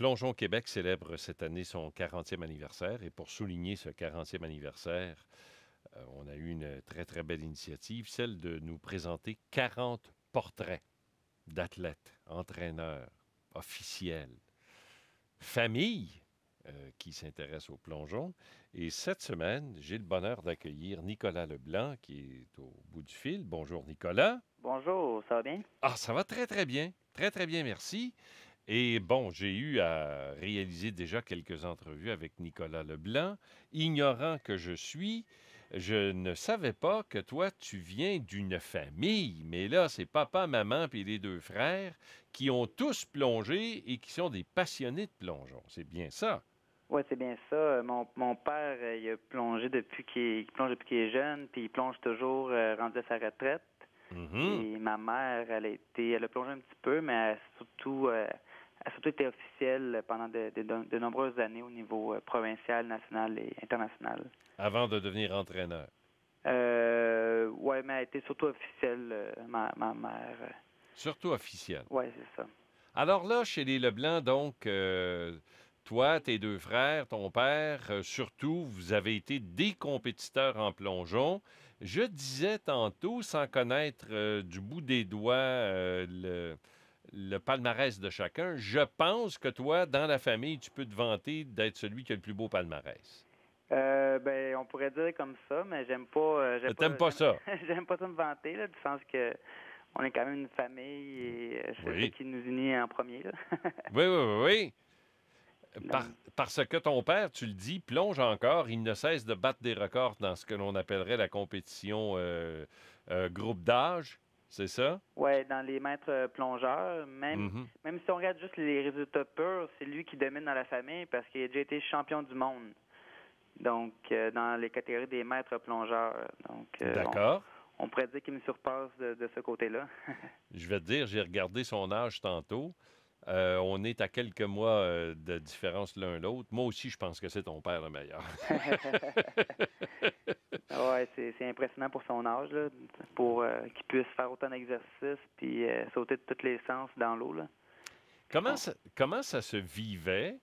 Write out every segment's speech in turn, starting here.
Plongeon Québec célèbre cette année son 40e anniversaire et pour souligner ce 40e anniversaire, on a eu une très, très belle initiative, celle de nous présenter 40 portraits d'athlètes, entraîneurs, officiels, familles qui s'intéressent au plongeon. Et cette semaine, j'ai le bonheur d'accueillir Nicolas Leblanc qui est au bout du fil. Bonjour Nicolas. Bonjour, ça va bien? Ah, ça va très, très bien. Très, très bien, merci. Et bon, j'ai eu à réaliser déjà quelques entrevues avec Nicolas Leblanc. Ignorant que je suis, je ne savais pas que toi, tu viens d'une famille. Mais là, c'est papa, maman puis les deux frères qui ont tous plongé et qui sont des passionnés de plongeon. C'est bien ça. Oui, c'est bien ça. Mon père, il a plongé il plonge depuis qu'il est jeune, puis il plonge toujours rendu à sa retraite. Mhm. Et ma mère, elle a plongé un petit peu, mais elle a surtout été officielle pendant de nombreuses années au niveau provincial, national et international. Avant de devenir entraîneur. Ouais, mais elle a été surtout officielle, ma mère. Surtout officiel. Ouais, c'est ça. Alors là, chez les Leblanc, donc, toi, tes deux frères, ton père, surtout, vous avez été des compétiteurs en plongeon. Je disais tantôt, sans connaître du bout des doigts le palmarès de chacun, je pense que toi, dans la famille, tu peux te vanter d'être celui qui a le plus beau palmarès. Ben, on pourrait dire comme ça, mais T'aimes pas ça? j'aime pas ça me vanter, là, du sens que on est quand même une famille et c'est ça Oui. qui nous unit en premier, là. Oui, oui, oui, oui. Donc, Parce que ton père, tu le dis, plonge encore. Il ne cesse de battre des records dans ce que l'on appellerait la compétition groupe d'âge. C'est ça? ouais, dans les maîtres plongeurs, Mhm. même si on regarde juste les résultats purs, c'est lui qui domine dans la famille parce qu'il a déjà été champion du monde. Donc, dans les catégories des maîtres plongeurs. Donc, D'accord. on pourrait dire qu'il me surpasse de ce côté-là. Je vais te dire, j'ai regardé son âge tantôt. On est à quelques mois de différence l'un l'autre. Moi aussi, je pense que c'est ton père le meilleur. Ouais, c'est impressionnant pour son âge, là, pour qu'il puisse faire autant d'exercices puis sauter de tous les sens dans l'eau, là. Comment ça se vivait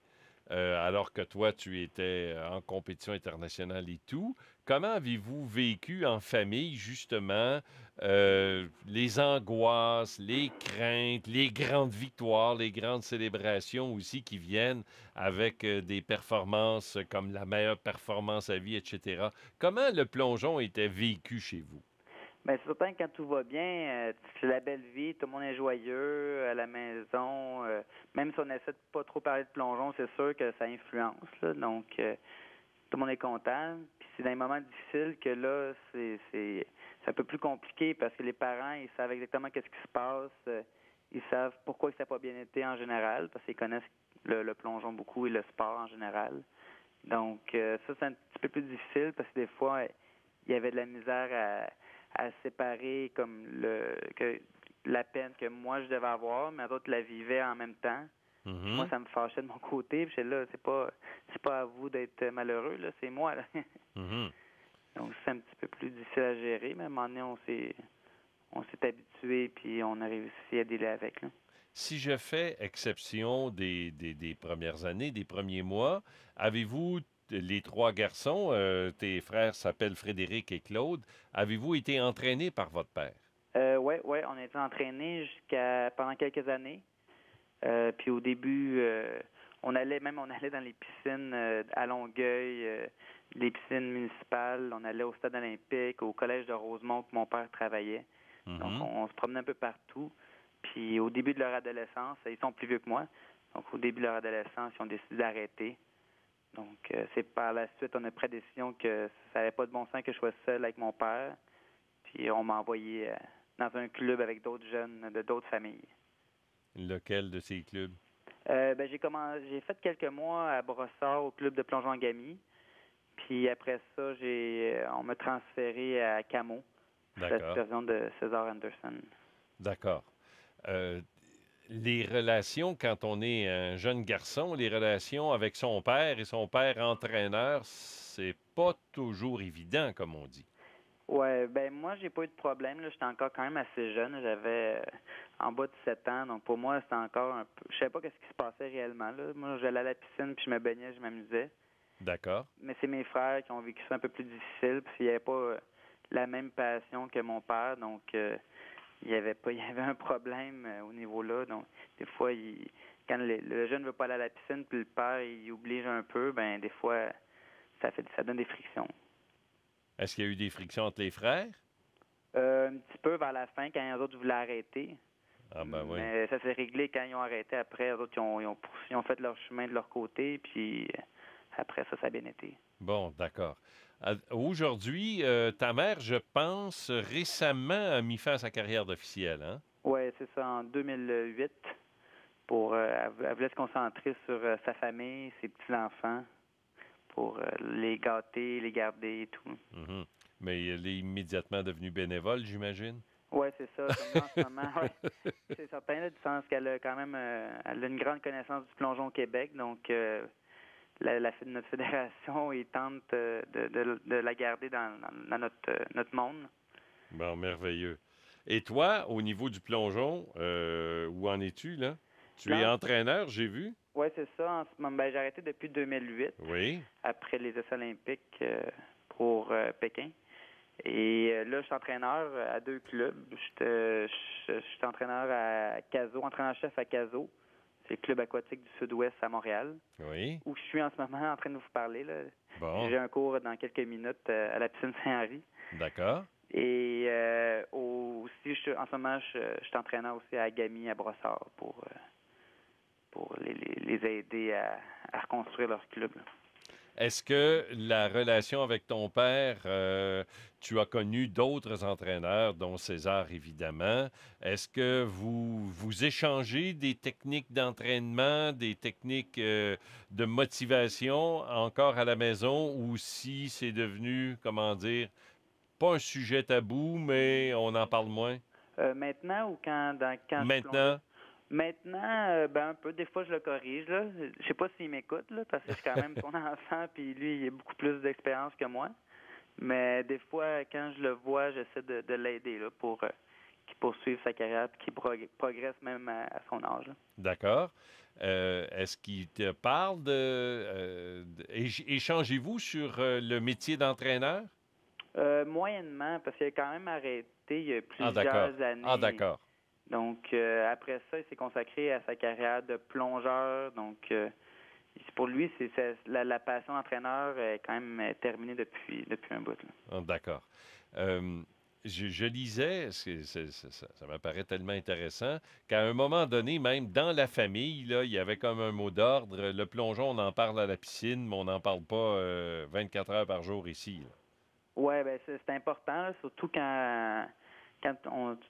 alors que toi, tu étais en compétition internationale et tout? Comment avez-vous vécu en famille, justement, les angoisses, les craintes, les grandes victoires, les grandes célébrations aussi qui viennent avec des performances comme la meilleure performance à vie, etc. Comment le plongeon était vécu chez vous? Ben, c'est certain que quand tout va bien, c'est la belle vie, tout le monde est joyeux à la maison. Même si on essaie de pas trop parler de plongeon, c'est sûr que ça influence, là. Donc, tout le monde est content. Puis c'est dans les moments difficiles que là, c'est un peu plus compliqué parce que les parents, ils savent exactement qu'est-ce qui se passe. Ils savent pourquoi ça n'a pas bien été en général, parce qu'ils connaissent le plongeon beaucoup et le sport en général. Donc, ça, c'est un petit peu plus difficile parce que des fois, il y avait de la misère à séparer comme la peine que moi je devais avoir, mais d'autres la vivaient en même temps. Puis moi, Mhm, ça me fâchait de mon côté. Puis j'étais là, c'est pas à vous d'être malheureux, là, c'est moi, là. mhm. Donc c'est un petit peu plus difficile à gérer, mais à un moment donné, on s'est habitué puis on a réussi à dealer avec, là. Si je fais exception des premières années, des premiers mois, avez-vous, les trois garçons, tes frères s'appellent Frédéric et Claude, avez-vous été entraînés par votre père? Ouais, on a été entraînés jusqu'à pendant quelques années. Puis au début, on allait dans les piscines à Longueuil, les piscines municipales. On allait au stade olympique, au collège de Rosemont où mon père travaillait. Donc Mhm. on se promenait un peu partout. Puis au début de leur adolescence, ils sont plus vieux que moi. Donc au début de leur adolescence, ils ont décidé d'arrêter. Donc c'est par la suite, on a pris la décision que ça n'avait pas de bon sens que je sois seul avec mon père. Puis on m'a envoyé dans un club avec d'autres jeunes de d'autres familles. Lequel de ces clubs? Ben, j'ai fait quelques mois à Brossard au club de plongeon en Gamy. Puis après ça, on m'a transféré à Camo, sous la D'accord, supervision de César Anderson. d'accord. Euh, les relations, quand on est un jeune garçon, les relations avec son père et son père entraîneur, c'est pas toujours évident, comme on dit. Ouais, ben moi, j'ai pas eu de problème. Là. J'étais encore quand même assez jeune. J'avais en bas de 7 ans. Donc pour moi, c'était encore un peu. Je savais pas qu'est-ce qui se passait réellement. Là. Moi, j'allais à la piscine puis je me baignais, je m'amusais. D'accord. Mais c'est mes frères qui ont vécu ça un peu plus difficile parce qu'il n'y avait pas la même passion que mon père. Donc il y avait pas il y avait un problème au niveau là. Donc des fois, quand le jeune veut pas aller à la piscine puis le père il oblige un peu, ben des fois ça donne des frictions. Est-ce qu'il y a eu des frictions entre les frères? Un petit peu vers la fin, quand les autres voulaient arrêter. Ah ben oui. Mais ça s'est réglé quand ils ont arrêté. Après, les autres, ils ont fait leur chemin de leur côté. Puis après ça, ça a bien été. Bon, d'accord. Aujourd'hui, ta mère, je pense, récemment a mis fin à sa carrière d'officielle, hein? Oui, c'est ça, en 2008. Elle voulait se concentrer sur sa famille, ses petits-enfants, pour les gâter, les garder et tout. Mhm. Mais elle est immédiatement devenue bénévole, j'imagine? Oui, c'est ça. Comme là, en ce moment, ouais, c'est certain, là, du sens qu'elle a quand même elle a une grande connaissance du plongeon au Québec. Donc, notre fédération, ils tentent de la garder dans notre monde. Bon, merveilleux. Et toi, au niveau du plongeon, où en es-tu, là? Tu es Là, entraîneur, j'ai vu? oui, c'est ça. En ce moment, ben, j'ai arrêté depuis 2008, Oui. après les Jeux olympiques pour Pékin. Et là, je suis entraîneur à 2 clubs. Je suis entraîneur à Caso, entraîneur-chef à Caso. C'est le club aquatique du Sud-Ouest à Montréal, Oui. où je suis en ce moment en train de vous parler. Là. Bon. J'ai un cours dans quelques minutes à la piscine Saint-Henri. D'accord. Et aussi, en ce moment, je suis entraîneur aussi à Agami, à Brossard, pour les aider à reconstruire leur club. Là. Est-ce que la relation avec ton père, tu as connu d'autres entraîneurs, dont César, évidemment. Est-ce que vous échangez des techniques d'entraînement, des techniques de motivation encore à la maison, ou si c'est devenu, comment dire, pas un sujet tabou, mais on en parle moins? Maintenant ou quand je plongeais? Maintenant? Maintenant, ben un peu. Des fois, je le corrige. Là. Je sais pas s'il m'écoute, là, parce que je suis quand même son enfant, puis lui, il a beaucoup plus d'expérience que moi. Mais des fois, quand je le vois, j'essaie de l'aider là, pour qu'il poursuive sa carrière et qu'il progresse même à son âge. Là. D'accord. Est-ce qu'il te parle échangez-vous sur le métier d'entraîneur? Moyennement, parce qu'il a quand même arrêté il y a Ah, d'accord. plusieurs Ah, années. d'accord. Donc, après ça, il s'est consacré à sa carrière de plongeur. Donc, pour lui, la passion d'entraîneur est quand même terminée depuis un bout. Là. Ah, d'accord. Euh, je lisais, ça m'apparaît tellement intéressant, qu'à un moment donné, même dans la famille, là, il y avait comme un mot d'ordre. Le plongeon, on en parle à la piscine, mais on n'en parle pas 24 heures par jour ici, là. Ouais, ben c'est important, là, surtout tu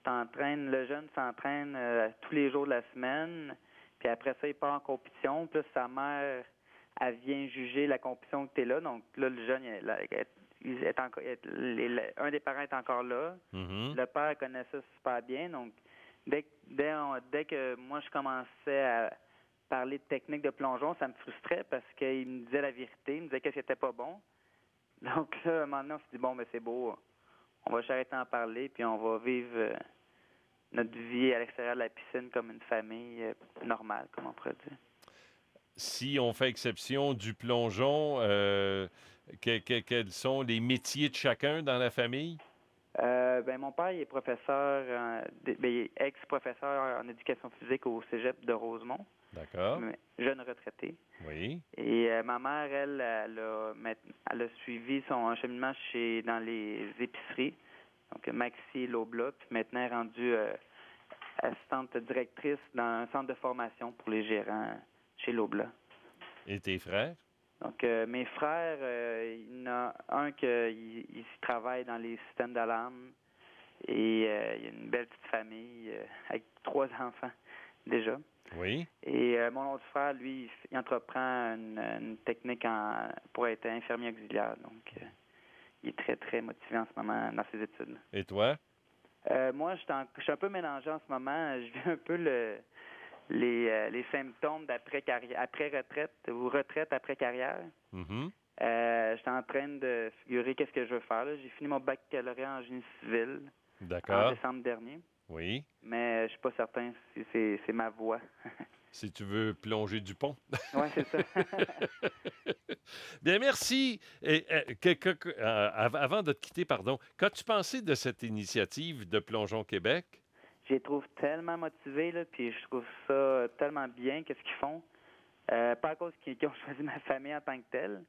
t'entraînes, le jeune s'entraîne tous les jours de la semaine, puis après ça, il part en compétition, puis là, sa mère, elle vient juger la compétition que tu es là, donc là, le jeune, un des parents est encore là, Mhm. le père connaît ça super bien, donc dès que moi, je commençais à parler de technique de plongeon, ça me frustrait parce qu'il me disait la vérité, il me disait qu'est-ce qui était pas bon. Donc là, maintenant, on s'est dit, bon, ben c'est beau, on va s'arrêter d'en parler, puis on va vivre notre vie à l'extérieur de la piscine comme une famille normale, comme on pourrait dire. Si on fait exception du plongeon, quels sont les métiers de chacun dans la famille? Ben mon père, il est professeur, il est ex-professeur en éducation physique au Cégep de Rosemont, D'accord. mais jeune retraité. Oui. Et ma mère, elle a suivi son cheminement dans les épiceries, donc Maxi et Lobla, puis maintenant elle est rendue assistante directrice dans un centre de formation pour les gérants chez Lobla. Et tes frères? Donc, mes frères, il y en a un qui il travaille dans les systèmes d'alarme et il y a une belle petite famille avec 3 enfants déjà. Oui. Et mon autre frère, lui, il entreprend une technique pour être infirmier auxiliaire. Donc, il est très, très motivé en ce moment dans ses études. Et toi? Moi, je suis un peu mélangé en ce moment. Je vis un peu les symptômes d'après carrière, après retraite ou retraite après carrière. Mhm. J'étais en train de figurer qu'est-ce que je veux faire. Là. J'ai fini mon baccalauréat en génie civil en D'accord. décembre dernier, Oui. mais je suis pas certain si c'est ma voie. Si tu veux plonger du pont. Oui, c'est ça. Bien, merci. Et, avant de te quitter, pardon, qu'as-tu pensé de cette initiative de Plongeon Québec? Je les trouve tellement motivés, là, puis je trouve ça tellement bien, qu'est-ce qu'ils font. Pas à cause qu'ils ont choisi ma famille en tant que telle,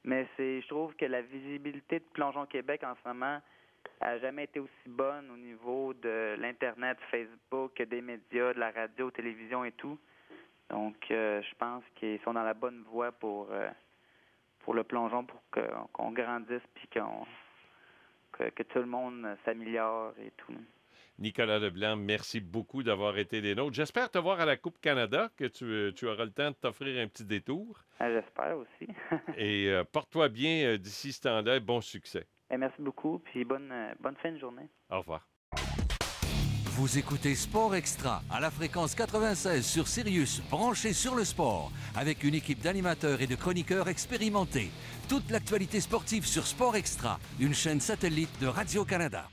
mais je trouve que la visibilité de Plongeon Québec en ce moment a jamais été aussi bonne au niveau de l'Internet, Facebook, des médias, de la radio, télévision et tout. Donc, je pense qu'ils sont dans la bonne voie pour le plongeon, pour qu'on grandisse puis que tout le monde s'améliore et tout. Nicolas Leblanc, merci beaucoup d'avoir été des nôtres. J'espère te voir à la Coupe Canada, que tu auras le temps de t'offrir un petit détour. J'espère aussi. Et porte-toi bien d'ici ce temps-là. Bon succès. Merci beaucoup, puis bonne fin de journée. Au revoir. Vous écoutez Sport Extra à la fréquence 96 sur Sirius, branché sur le sport, avec une équipe d'animateurs et de chroniqueurs expérimentés. Toute l'actualité sportive sur Sport Extra, une chaîne satellite de Radio-Canada.